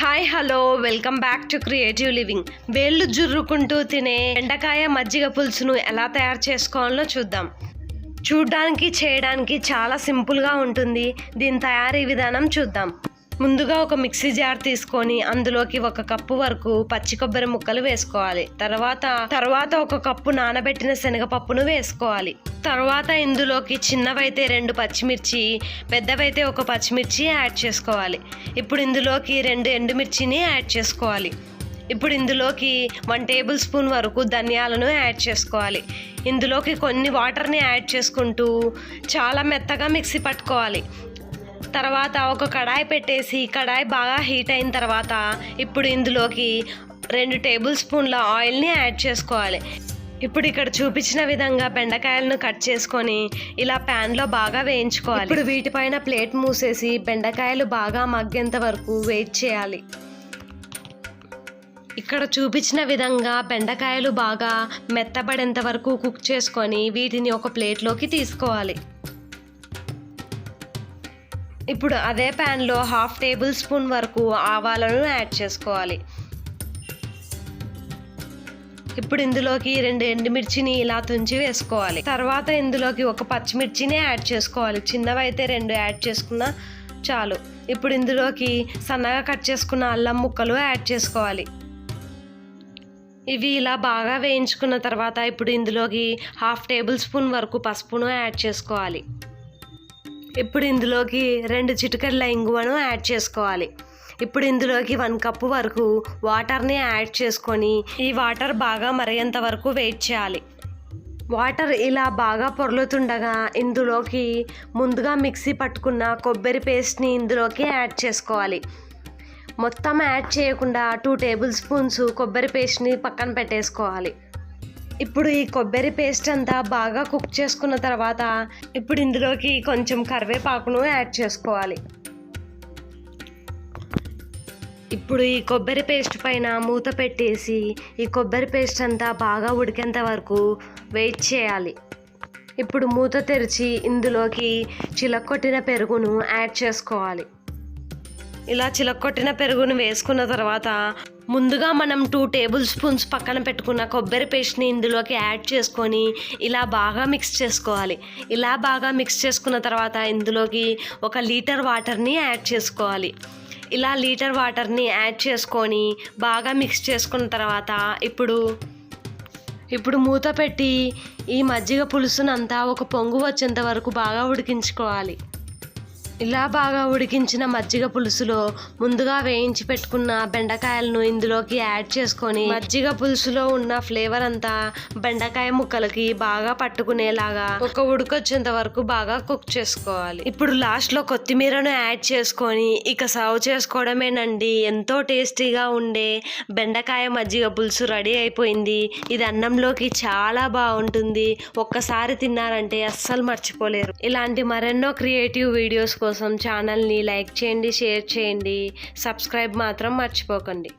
Hi hello welcome back to creative living. వేళ్ళు జుర్రుకుంటూ తినే బెండకాయ మజ్జిగ పులుసును ఎలా తయారు చేసుకోవాలో చూద్దాం. చూడ్డానికి చేయడానికి చాలా సింపుల్గా ఉంటుంది. దీని తయారీ విధానం చూద్దాం. ముందుగా ఒక మిక్సీ జార్ తీసుకొని అందులోకి 1 కప్పు వరకు పచ్చి కొబ్బరి ముక్కలు వేసుకోవాలి. తర్వాత 1 కప్పు నానబెట్టిన శనగపప్పును వేసుకోవాలి. తర్వాత ఇందులోకి చిన్నవైతే 2 పచ్చిమిర్చి, పెద్దవైతే 1 పచ్చిమిర్చి యాడ్ చేసుకోవాలి. ఇప్పుడు ఇందులోకి 2 ఎండుమిర్చిని యాడ్ చేసుకోవాలి. ఇప్పుడు ఇందులోకి 1 టేబుల్ స్పూన్ వరకు ధనియాలను యాడ్ చేసుకోవాలి. ఇందులోకి కొన్ని వాటర్ని యాడ్ చేసుకుంటూ చాలా మెత్తగా మిక్సీ పట్టుకోవాలి. తర్వాత ఒక కడాయి పెట్టేసి కడాయి బాగా హీట్ అయిన తర్వాత ఇప్పుడు ఇందులోకి 2 టేబుల్ స్పూన్ల ఆయిల్ని యాడ్ చేసుకోవాలి. ఇప్పుడు ఇక్కడ చూపించిన విధంగా బెండకాయలను కట్ చేసుకొని ఇలా ప్యాన్లో బాగా వేయించుకోవాలి. ఇప్పుడు వీటిపైన ప్లేట్ మూసేసి బెండకాయలు బాగా మగ్గేంత వరకు వెయిట్ చేయాలి. ఇక్కడ చూపించిన విధంగా బెండకాయలు బాగా మెత్తబడేంత వరకు కుక్ చేసుకొని వీటిని ఒక ప్లేట్లోకి తీసుకోవాలి. ఇప్పుడు అదే ప్యాన్లో 1/2 టేబుల్ స్పూన్ వరకు ఆవాలను యాడ్ చేసుకోవాలి. ఇప్పుడు ఇందులోకి 2 ఎండుమిర్చిని ఇలా తుంచి వేసుకోవాలి. తర్వాత ఇందులోకి 1 పచ్చిమిర్చిని యాడ్ చేసుకోవాలి. చిన్నవైతే 2 యాడ్ చేసుకున్నా చాలు. ఇప్పుడు ఇందులోకి సన్నగా కట్ చేసుకున్న అల్లం ముక్కలు యాడ్ చేసుకోవాలి. ఇవి ఇలా బాగా వేయించుకున్న తర్వాత ఇప్పుడు ఇందులోకి 1/2 టేబుల్ స్పూన్ వరకు పసుపును యాడ్ చేసుకోవాలి. ఇప్పుడు ఇందులోకి 2 చిటికెళ్ళ ఇంగువను యాడ్ చేసుకోవాలి. ఇప్పుడు ఇందులోకి 1 కప్పు వరకు వాటర్ని యాడ్ చేసుకొని ఈ వాటర్ బాగా మరిగేంత వరకు వెయిట్ చేయాలి. వాటర్ ఇలా బాగా పొర్లుతుండగా ఇందులోకి ముందుగా మిక్సీ పట్టుకున్న కొబ్బరి పేస్ట్ని ఇందులోకి యాడ్ చేసుకోవాలి. మొత్తం యాడ్ చేయకుండా 2 టేబుల్ స్పూన్స్ కొబ్బరి పేస్ట్ని పక్కన పెట్టేసుకోవాలి. ఇప్పుడు ఈ కొబ్బరి పేస్ట్ అంతా బాగా కుక్ చేసుకున్న తర్వాత ఇప్పుడు ఇందులోకి కొంచెం కరివేపాకును యాడ్ చేసుకోవాలి. ఇప్పుడు ఈ కొబ్బరి పేస్ట్ పైన మూత పెట్టేసి ఈ కొబ్బరి పేస్ట్ అంతా బాగా ఉడికేంత వరకు వెయిట్ చేయాలి. ఇప్పుడు మూత తెరిచి ఇందులోకి చిలక్కొట్టిన పెరుగును యాడ్ చేసుకోవాలి. ఇలా చిలక్కొట్టిన పెరుగును వేసుకున్న తర్వాత ముందుగా మనం 2 టేబుల్ స్పూన్స్ పక్కన పెట్టుకున్న కొబ్బరి పేస్ట్ని ఇందులోకి యాడ్ చేసుకొని ఇలా బాగా మిక్స్ చేసుకోవాలి. ఇలా బాగా మిక్స్ చేసుకున్న తర్వాత ఇందులోకి 1 లీటర్ వాటర్ని యాడ్ చేసుకోవాలి. ఇలా లీటర్ వాటర్ని యాడ్ చేసుకొని బాగా మిక్స్ చేసుకున్న తర్వాత ఇప్పుడు మూత పెట్టి ఈ మజ్జిగ పులుసునంతా ఒక పొంగు వచ్చేంత వరకు బాగా ఉడికించుకోవాలి. ఇలా బాగా ఉడికించిన మజ్జిగ పులుసులో ముందుగా వేయించి పెట్టుకున్న బెండకాయలను ఇందులోకి యాడ్ చేసుకొని మజ్జిగ పులుసులో ఉన్న ఫ్లేవర్ అంతా బెండకాయ ముక్కలకి బాగా పట్టుకునేలాగా ఒక ఉడికొచ్చేంత వరకు బాగా కుక్ చేసుకోవాలి. ఇప్పుడు లాస్ట్లో కొత్తిమీరను యాడ్ చేసుకొని ఇక సర్వ్ చేసుకోవడమేనండి. ఎంతో టేస్టీగా ఉండే బెండకాయ మజ్జిగ పులుసు రెడీ అయిపోయింది. ఇది అన్నంలోకి చాలా బాగుంటుంది. ఒక్కసారి తిన్నారంటే అస్సలు మర్చిపోలేరు. ఇలాంటి మరెన్నో క్రియేటివ్ వీడియోస్ కోసం ఛానల్ని లైక్ చేయండి, షేర్ చేయండి, సబ్స్క్రైబ్ మాత్రం మర్చిపోకండి.